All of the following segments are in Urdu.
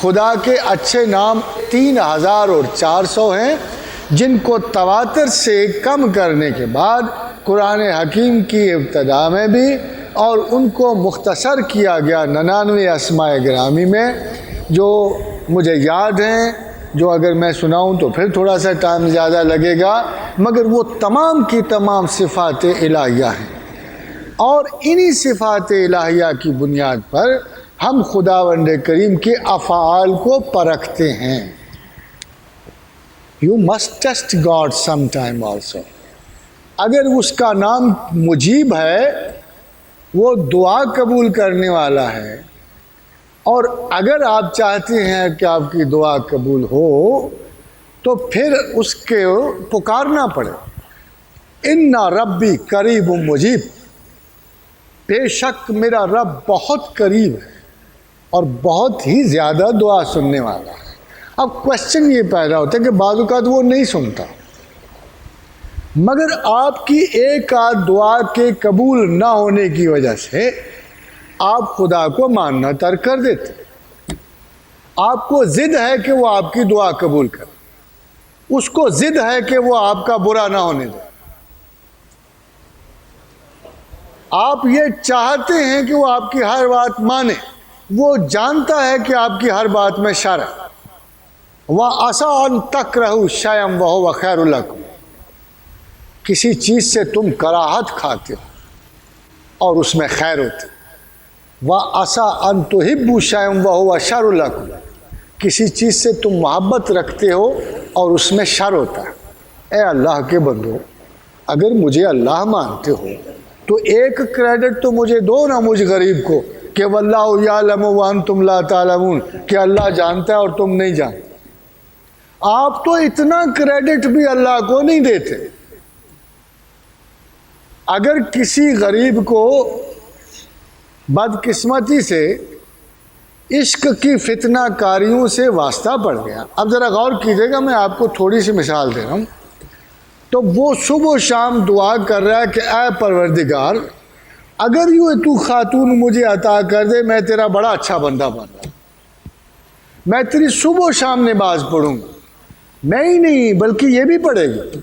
خدا کے اچھے نام 3400 ہیں، جن کو تواتر سے کم کرنے کے بعد قرآن حکیم کی ابتدا میں بھی اور ان کو مختصر کیا گیا 99 اسماء گرامی میں، جو مجھے یاد ہیں، جو اگر میں سناؤں تو پھر تھوڑا سا ٹائم زیادہ لگے گا، مگر وہ تمام کی تمام صفات الہیہ ہیں، اور انہی صفات الہیہ کی بنیاد پر ہم خداوند کریم کے افعال کو پرکھتے ہیں۔ You must test God sometime also۔ اگر اس کا نام مجیب ہے، وہ دعا قبول کرنے والا ہے، اور اگر آپ چاہتے ہیں کہ آپ کی دعا قبول ہو تو پھر اس کے پکارنا پڑے۔ ان ربی قریب مجیب، بے شک میرا رب بہت قریب ہے اور بہت ہی زیادہ دعا سننے والا ہے۔ اب کوشچن یہ پیدا ہوتا ہے کہ بعض اوقات وہ نہیں سنتا، مگر آپ کی ایک آدھ دعا کے قبول نہ ہونے کی وجہ سے آپ خدا کو ماننا ترک کر دیتے۔ آپ کو ضد ہے کہ وہ آپ کی دعا قبول کرے، اس کو ضد ہے کہ وہ آپ کا برا نہ ہونے دے۔ آپ یہ چاہتے ہیں کہ وہ آپ کی ہر بات مانے، وہ جانتا ہے کہ آپ کی ہر بات میں شر ہے۔ وَعَسَىٰ أَن تَكْرَهُوا شَيْئًا وَهُوَ خَيْرٌ لَكُمْ، کسی چیز سے تم کراہت کھاتے ہو اور اس میں خیر ہوتی۔ وَعَسَىٰ أَن تُحِبُّوا شَيْئًا وَهُوَ شَرٌ لَكُمْ، کسی چیز سے تم محبت رکھتے ہو اور اس میں شر ہوتا ہے۔ اے اللہ کے بندو، اگر مجھے اللہ مانتے ہو تو ایک کریڈٹ تو مجھے دو نا، مجھ غریب کو، کہ وَاللَّهُ يَعْلَمُ وَأَنْتُمْ لَا تَعْلَمُونَ، کہ اللہ جانتا ہے اور تم نہیں جانتے۔ آپ تو اتنا کریڈٹ بھی اللہ کو نہیں دیتے۔ اگر کسی غریب کو بدقسمتی سے عشق کی فتنہ کاریوں سے واسطہ پڑ گیا، اب ذرا غور کیجیے گا، میں آپ کو تھوڑی سی مثال دے رہا ہوں، تو وہ صبح و شام دعا کر رہا ہے کہ اے پروردگار، اگر یوں تو خاتون مجھے عطا کر دے، میں تیرا بڑا اچھا بندہ بن رہا ہوں، میں تیری صبح و شام نماز پڑھوں گا، میں ہی نہیں بلکہ یہ بھی پڑھے گی،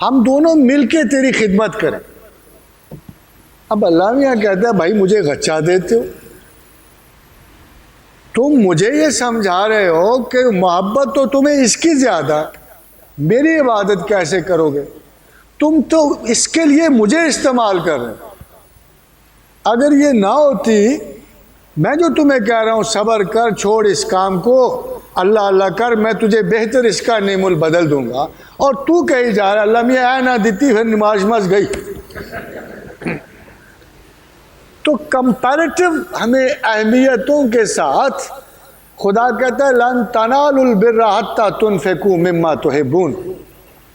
ہم دونوں مل کے تیری خدمت کریں۔ اب اللہ میاں کہتا ہے بھائی مجھے غچہ دیتے ہو، تم مجھے یہ سمجھا رہے ہو کہ محبت تو تمہیں اس کی زیادہ، میری عبادت کیسے کرو گے؟ تم تو اس کے لیے مجھے استعمال کر رہے ہو۔ اگر یہ نہ ہوتی، میں جو تمہیں کہہ رہا ہوں صبر کر، چھوڑ اس کام کو، اللہ اللہ کر، میں تجھے بہتر اس کا نعم البدل دوں گا، اور تو کہی جا رہا اللہ میاں اے نہ دیتی پھر نماز مس گئی۔ تو کمپیریٹو ہمیں اہمیتوں کے ساتھ خدا کہتا ہے لن تنالوا البر حتی تنفقوا مما تحبون،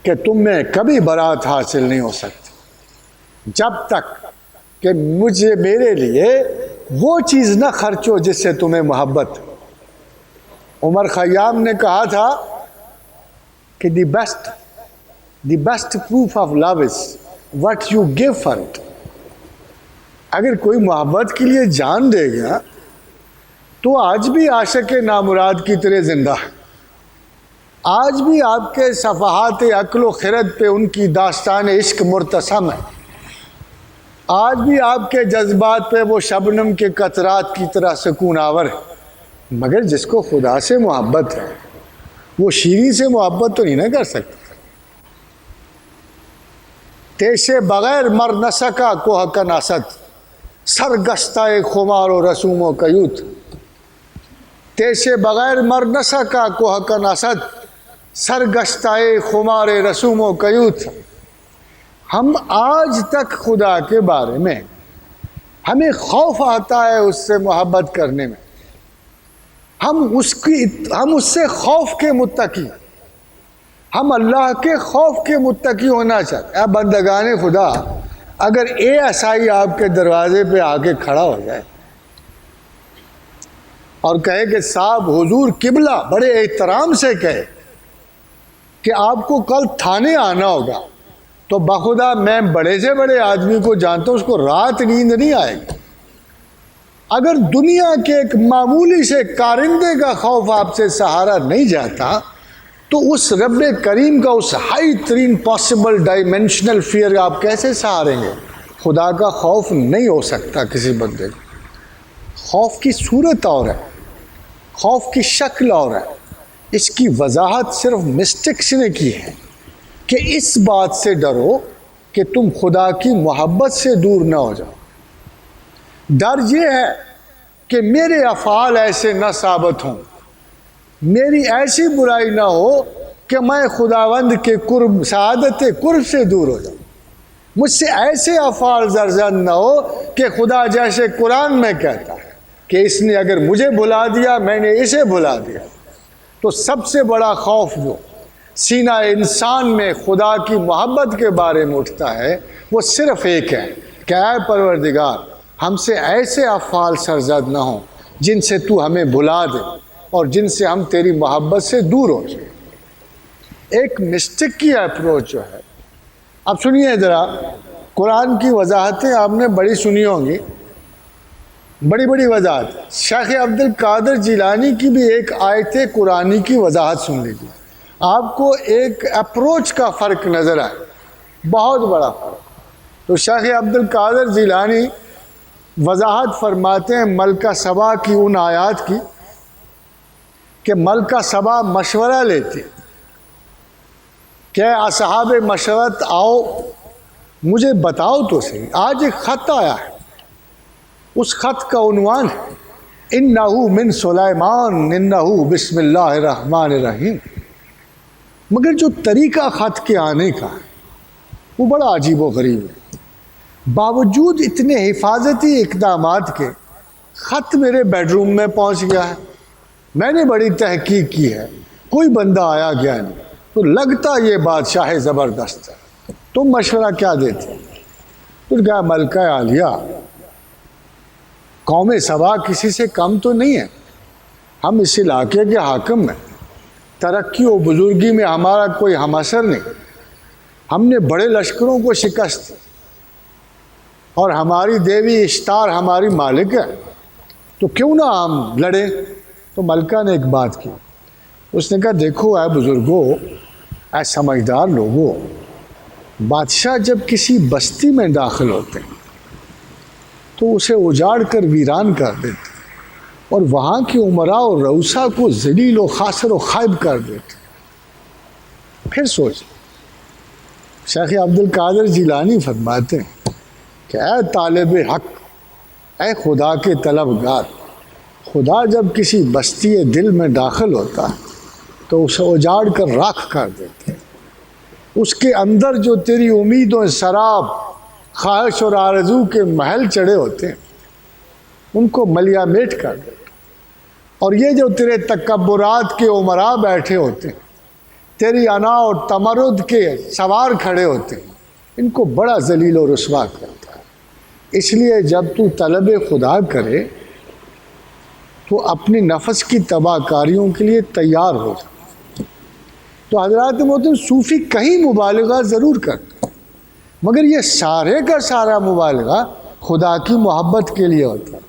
کہ تم میں کبھی برات حاصل نہیں ہو سکتی جب تک کہ مجھے میرے لیے وہ چیز نہ خرچ ہو جس سے تمہیں محبت۔ عمر خیام نے کہا تھا کہ the best proof of love is what you give for it۔ اگر کوئی محبت کے لیے جان دے گا تو آج بھی عاشق نامراد کی طرح زندہ ہے، آج بھی آپ کے صفحات عقل و خرد پہ ان کی داستان عشق مرتسم ہے، آج بھی آپ کے جذبات پہ وہ شبنم کے قطرات کی طرح سکون آور ہے۔ مگر جس کو خدا سے محبت ہے وہ شیریں سے محبت تو نہیں نہ کر سکتا۔ تیسے بغیر مر نہ سکا کوہ کا ناسد، سرگستہ خمار و رسوم و قیوت۔ تیسے بغیر مر نہ سکا کوہ کا ناسد، سرگستہ خمار رسوم و قیوت۔ ہم آج تک خدا کے بارے میں ہمیں خوف آتا ہے اس سے محبت کرنے میں، ہم اس سے خوف کے متقی، ہم اللہ کے خوف کے متقی ہونا چاہتے ہیں۔ بندگان خدا، اگر ASI آپ کے دروازے پہ آ کے کھڑا ہو جائے اور کہے کہ صاحب حضور قبلہ بڑے احترام سے کہے کہ آپ کو کل تھانے آنا ہوگا، تو بخدا میں بڑے سے بڑے آدمی کو جانتا ہوں، اس کو رات نیند نہیں آئے گی۔ اگر دنیا کے ایک معمولی سے کارندے کا خوف آپ سے سہارا نہیں جاتا تو اس رب کریم کا اس ہائی ترین پاسبل ڈائمینشنل فیئر آپ کیسے سہاریں گے؟ خدا کا خوف نہیں ہو سکتا کسی بندے کو۔ خوف کی صورت اور ہے، خوف کی شکل اور ہے۔ اس کی وضاحت صرف مسٹکس نے کی ہے کہ اس بات سے ڈرو کہ تم خدا کی محبت سے دور نہ ہو جاؤ۔ ڈر یہ ہے کہ میرے افعال ایسے نہ ثابت ہوں، میری ایسی برائی نہ ہو کہ میں خداوند کے قرب، سعادت قرب سے دور ہو جاؤں، مجھ سے ایسے افعال سرزد نہ ہو کہ خدا جیسے قرآن میں کہتا ہے کہ اس نے اگر مجھے بھلا دیا میں نے اسے بھلا دیا۔ تو سب سے بڑا خوف جو سینہ انسان میں خدا کی محبت کے بارے میں اٹھتا ہے وہ صرف ایک ہے کہ اے پروردگار ہم سے ایسے افعال سرزد نہ ہوں جن سے تو ہمیں بھلا دے اور جن سے ہم تیری محبت سے دور ہو جائیں۔ ایک مسٹک کی اپروچ جو ہے، اب سنیے ذرا، قرآن کی وضاحتیں آپ نے بڑی سنی ہوں گی، بڑی بڑی وضاحت۔ شیخ عبد القادر جیلانی کی بھی ایک آیت قرآنی کی وضاحت سن لیجیے، آپ کو ایک اپروچ کا فرق نظر آئے، بہت بڑا فرق۔ تو شیخ عبد القادر جیلانی وضاحت فرماتے ہیں ملکہ سبا کی ان آیات کی کہ ملکہ سبا مشورہ لیتی کہ اصحاب مشورت آؤ مجھے بتاؤ تو صحیح، آج ایک خط آیا ہے، اس خط کا عنوان ہے انہو من سلیمان انہو بسم اللہ الرحمن الرحیم، مگر جو طریقہ خط کے آنے کا ہے وہ بڑا عجیب و غریب ہے۔ باوجود اتنے حفاظتی اقدامات کے خط میرے بیڈ روم میں پہنچ گیا ہے، میں نے بڑی تحقیق کی ہے، کوئی بندہ آیا گیا نہیں، تو لگتا یہ بادشاہ زبردست ہے، تم مشورہ کیا دیتے؟ تو کہا ملکہ عالیہ قوم سبا کسی سے کم تو نہیں ہے، ہم اس علاقے کے حاکم ہیں، ترقی و بزرگی میں ہمارا کوئی ہم اثر نہیں، ہم نے بڑے لشکروں کو شکست دی اور ہماری دیوی اشتار ہماری مالک ہے، تو کیوں نہ ہم لڑیں؟ تو ملکہ نے ایک بات کی، اس نے کہا دیکھو اے بزرگوں، اے سمجھدار لوگوں، بادشاہ جب کسی بستی میں داخل ہوتے ہیں تو اسے اجاڑ کر ویران کر دیتے اور وہاں کے امراء اور رؤسا کو ذلیل و خاسر و خائب کر دیتے۔ پھر سوچ، شیخ عبد القادر جیلانی فرماتے ہیں کہ اے طالب حق، اے خدا کے طلبگار، خدا جب کسی بستی دل میں داخل ہوتا ہے تو اسے اجاڑ کر راکھ کر دیتے، اس کے اندر جو تیری امیدوں سراب، خواہش اور آرزو کے محل چڑھے ہوتے ہیں ان کو ملیا میٹ کر دیتے، اور یہ جو تیرے تکبرات کے امراء بیٹھے ہوتے ہیں، تیری انا اور تمرد کے سوار کھڑے ہوتے ہیں، ان کو بڑا ذلیل و رسوا کرتا ہے۔ اس لیے جب تو طلب خدا کرے تو اپنی نفس کی تباہ کاریوں کے لیے تیار ہو جا۔ تو حضرات محترم، صوفی کہیں مبالغہ ضرور کرتے مگر یہ سارے کا سارا مبالغہ خدا کی محبت کے لیے ہوتا ہے۔